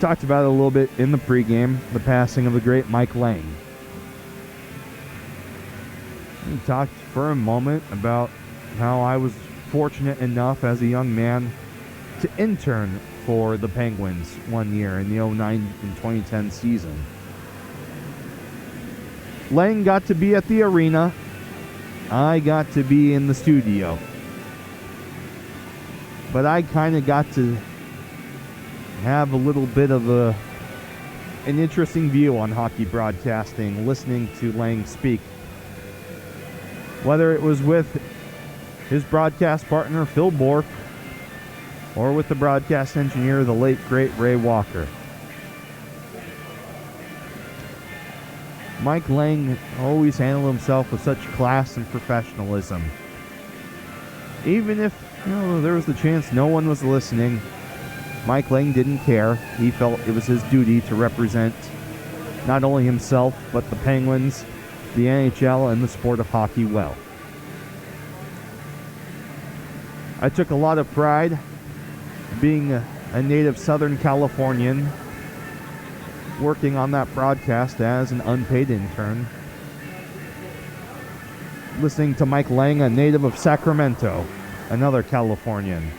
Talked about it a little bit in the pregame, the passing of the great Mike Lange. We talked for a moment about how I was fortunate enough as a young man to intern for the Penguins one year in the 2009 and 2010 season. Lange got to be at the arena. I got to be in the studio. But I kind of got to have a little bit of an interesting view on hockey broadcasting, listening to Lange speak. Whether it was with his broadcast partner, Phil Bourque, or with the broadcast engineer, the late, great Ray Walker. Mike Lange always handled himself with such class and professionalism. Even if there was the chance no one was listening, Mike Lange didn't care. He felt it was his duty to represent not only himself, but the Penguins, the NHL, and the sport of hockey well. I took a lot of pride being a native Southern Californian, working on that broadcast as an unpaid intern, listening to Mike Lange, a native of Sacramento, another Californian.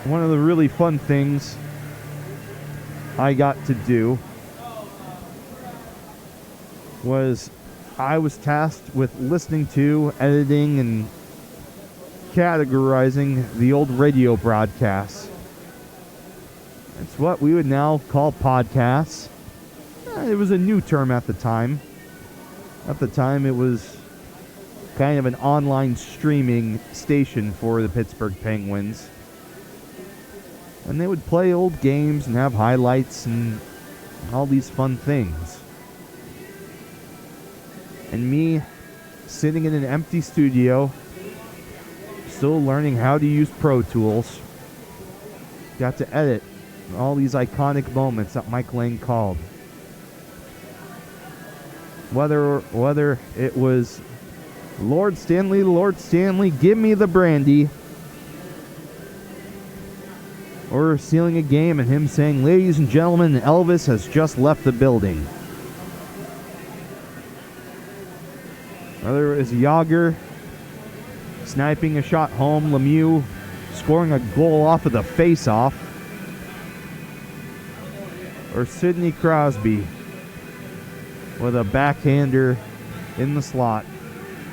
One of the really fun things I got to do was I was tasked with listening to, editing, and categorizing the old radio broadcasts. It's what we would now call podcasts. It was a new term at the time. At the time, it was kind of an online streaming station for the Pittsburgh Penguins. And they would play old games and have highlights and all these fun things. And me, sitting in an empty studio, still learning how to use Pro Tools, got to edit all these iconic moments that Mike Lange called. Whether it was Lord Stanley, give me the brandy, or sealing a game and him saying, ladies and gentlemen, Elvis has just left the building. Whether it was Yager sniping a shot home, Lemieux scoring a goal off of the face-off, or Sidney Crosby with a backhander in the slot,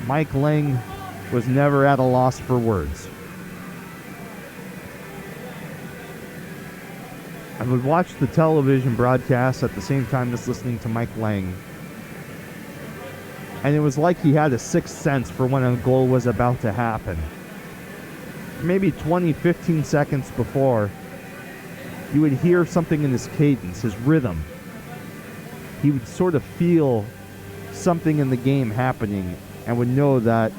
Mike Lange was never at a loss for words. I would watch the television broadcast at the same time as listening to Mike Lange. And it was like he had a sixth sense for when a goal was about to happen. Maybe 20, 15 seconds before, you would hear something in his cadence, his rhythm. He would sort of feel something in the game happening and would know that,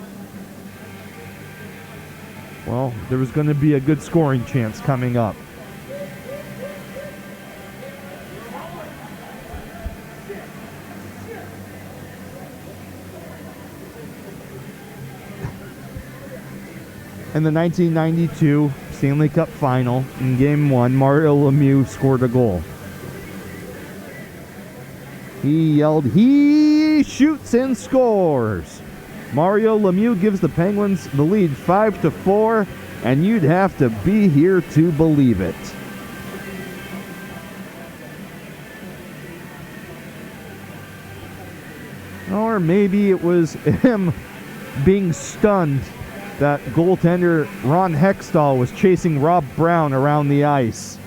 well, there was going to be a good scoring chance coming up. In the 1992 Stanley Cup Final, in Game 1, Mario Lemieux scored a goal. He yelled, he shoots and scores! Mario Lemieux gives the Penguins the lead 5-4, and you'd have to be here to believe it. Or maybe it was him being stunned that goaltender Ron Hextall was chasing Rob Brown around the ice.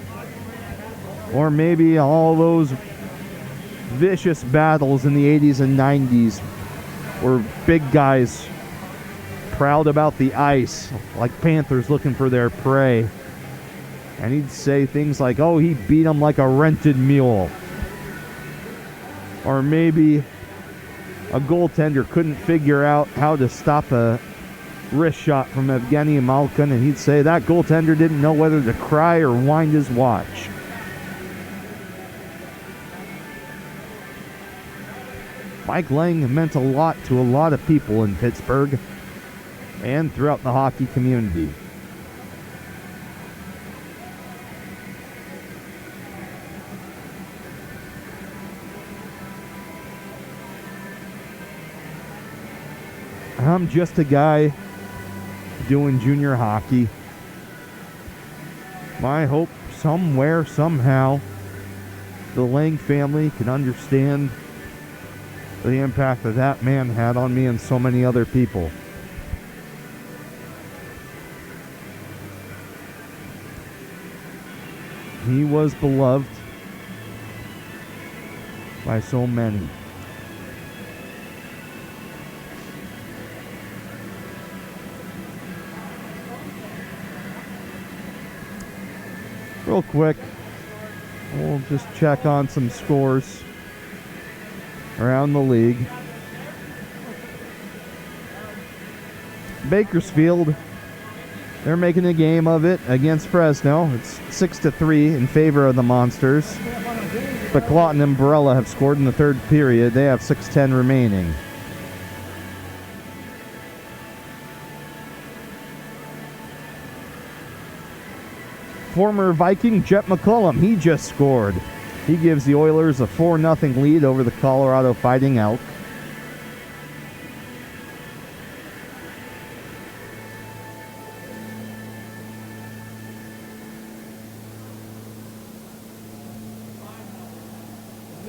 Or maybe all those vicious battles in the 80s and 90s where big guys prowled about the ice like panthers looking for their prey. And he'd say things like, oh, he beat him like a rented mule. Or maybe a goaltender couldn't figure out how to stop a wrist shot from Evgeny Malkin, and he'd say that goaltender didn't know whether to cry or wind his watch. Mike Lange meant a lot to a lot of people in Pittsburgh, and throughout the hockey community. I'm just a guy doing junior hockey. My hope somewhere, somehow, the Lange family can understand the impact that that man had on me and so many other people. He was beloved by so many. Real quick, we'll just check on some scores around the league. Bakersfield, they're making a game of it against Fresno. It's 6-3 in favor of the Monsters. But Clawton and Barella have scored in the third period. They have 6:10 remaining. Former Viking Jet McCullum, he just scored. He gives the Oilers a 4-0 lead over the Colorado Fighting Elk.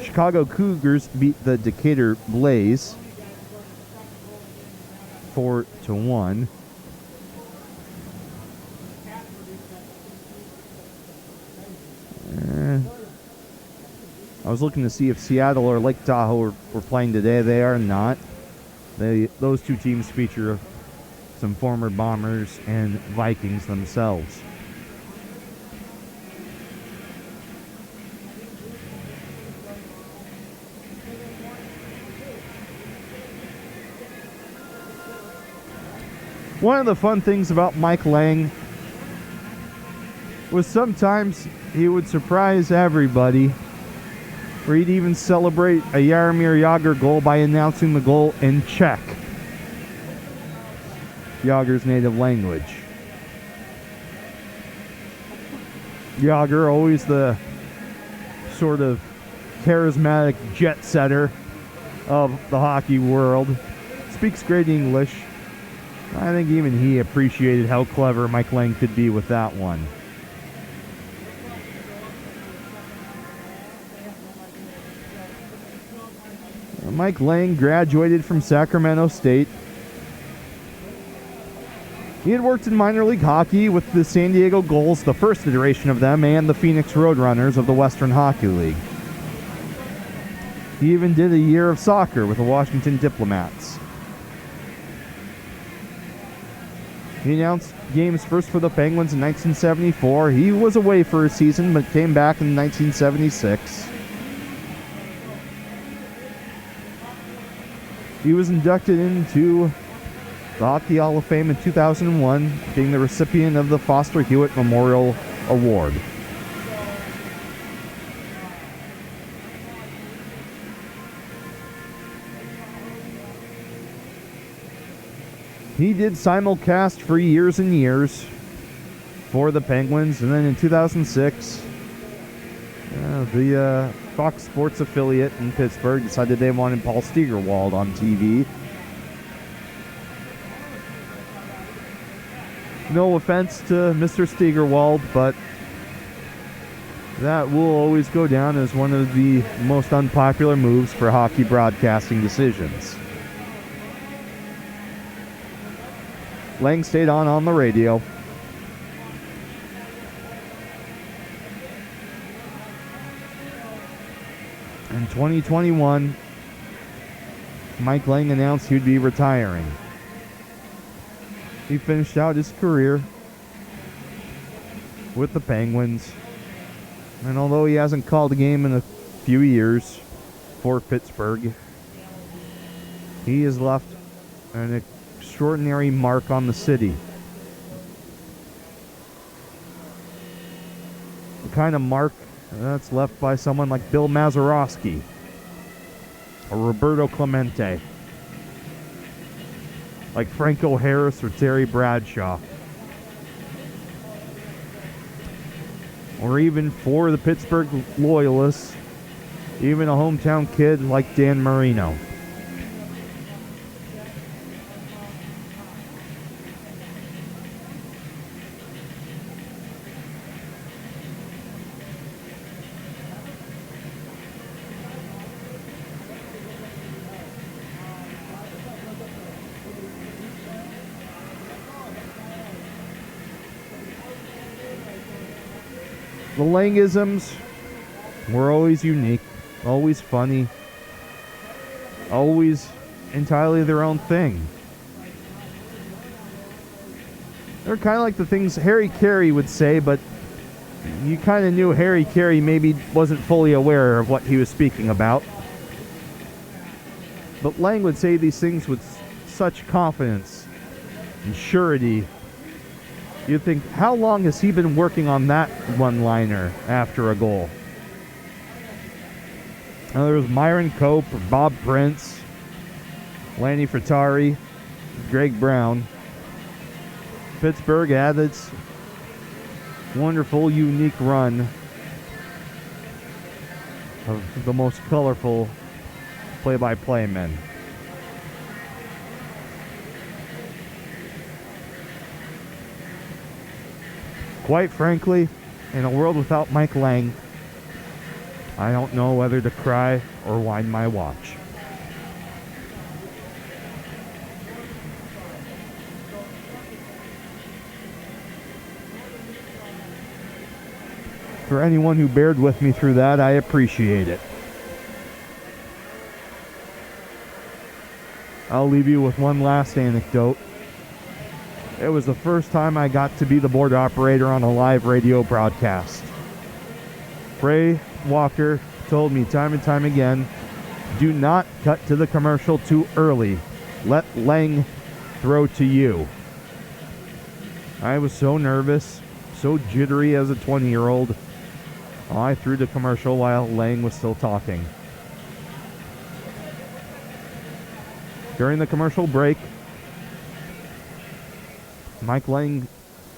Chicago Cougars beat the Decatur Blaze 4-1. I was looking to see if Seattle or Lake Tahoe were playing today. They are not. Those two teams feature some former Bombers and Vikings themselves. One of the fun things about Mike Lange was sometimes he would surprise everybody, or he'd even celebrate a Jaromir Jagr goal by announcing the goal in Czech, Jagr's native language. Jagr, always the sort of charismatic jet setter of the hockey world, speaks great English. I think even he appreciated how clever Mike Lange could be with that one. Mike Lange graduated from Sacramento State. He had worked in minor league hockey with the San Diego Gulls, the first iteration of them, and the Phoenix Roadrunners of the Western Hockey League. He even did a year of soccer with the Washington Diplomats. He announced games first for the Penguins in 1974. He was away for a season, but came back in 1976. He was inducted into the Hockey Hall of Fame in 2001, being the recipient of the Foster Hewitt Memorial Award. He did simulcast for years and years for the Penguins, and then in 2006, the Fox Sports affiliate in Pittsburgh decided they wanted Paul Steigerwald on TV. No offense to Mr. Steigerwald, but that will always go down as one of the most unpopular moves for hockey broadcasting decisions. Lange stayed on the radio. In 2021, Mike Lange announced he'd be retiring. He finished out his career with the Penguins, and although he hasn't called a game in a few years for Pittsburgh, he has left an extraordinary mark on the city. The kind of mark that's left by someone like Bill Mazeroski or Roberto Clemente. like Franco Harris or Terry Bradshaw. Or even for the Pittsburgh loyalists, even a hometown kid like Dan Marino. The Langisms were always unique, always funny, always entirely their own thing. They're kind of like the things Harry Carey would say, but you kind of knew Harry Carey maybe wasn't fully aware of what he was speaking about. But Lange would say these things with such confidence and surety. You'd think, how long has he been working on that one-liner after a goal? Now, there was Myron Cope, Bob Prince, Lanny Frattari, Greg Brown. Pittsburgh had its wonderful, unique run of the most colorful play-by-play men. Quite frankly, in a world without Mike Lange, I don't know whether to cry or wind my watch. For anyone who bared with me through that, I appreciate it. I'll leave you with one last anecdote. It was the first time I got to be the board operator on a live radio broadcast. Ray Walker told me time and time again, do not cut to the commercial too early. Let Lange throw to you. I was so nervous, so jittery as a 20-year-old. I threw the commercial while Lange was still talking. During the commercial break, Mike Lange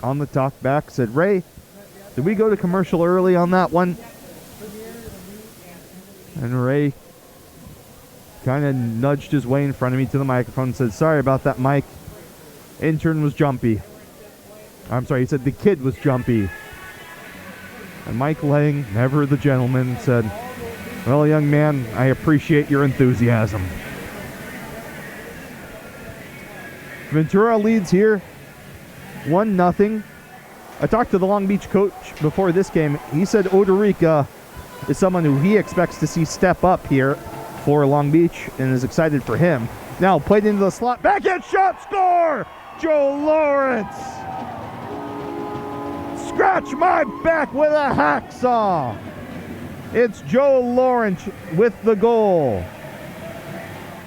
on the talk back said, Ray, did we go to commercial early on that one? And Ray kind of nudged his way in front of me to the microphone and said, sorry about that, Mike. Intern was jumpy. I'm sorry, he said the kid was jumpy. And Mike Lange, never the gentleman, said, well, young man, I appreciate your enthusiasm. Ventura leads here 1-0. I talked to the Long Beach coach before this game. He said Odorica is someone who he expects to see step up here for Long Beach and is excited for him. Now played into the slot. Backhand shot, score! Joe Lawrence! Scratch my back with a hacksaw! It's Joe Lawrence with the goal.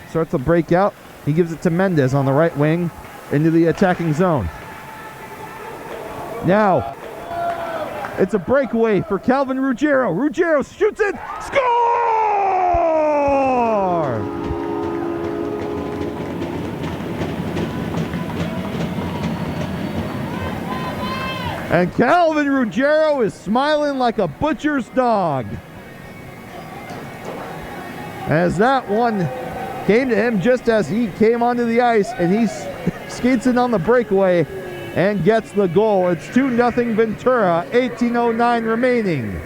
Starts a breakout. He gives it to Mendez on the right wing into the attacking zone. Now, it's a breakaway for Calvin Ruggiero. Ruggiero shoots it. Score! And Calvin Ruggiero is smiling like a butcher's dog, as that one came to him just as he came onto the ice, and he skates in on the breakaway and gets the goal. It's 2-0 Ventura, 18:09 remaining.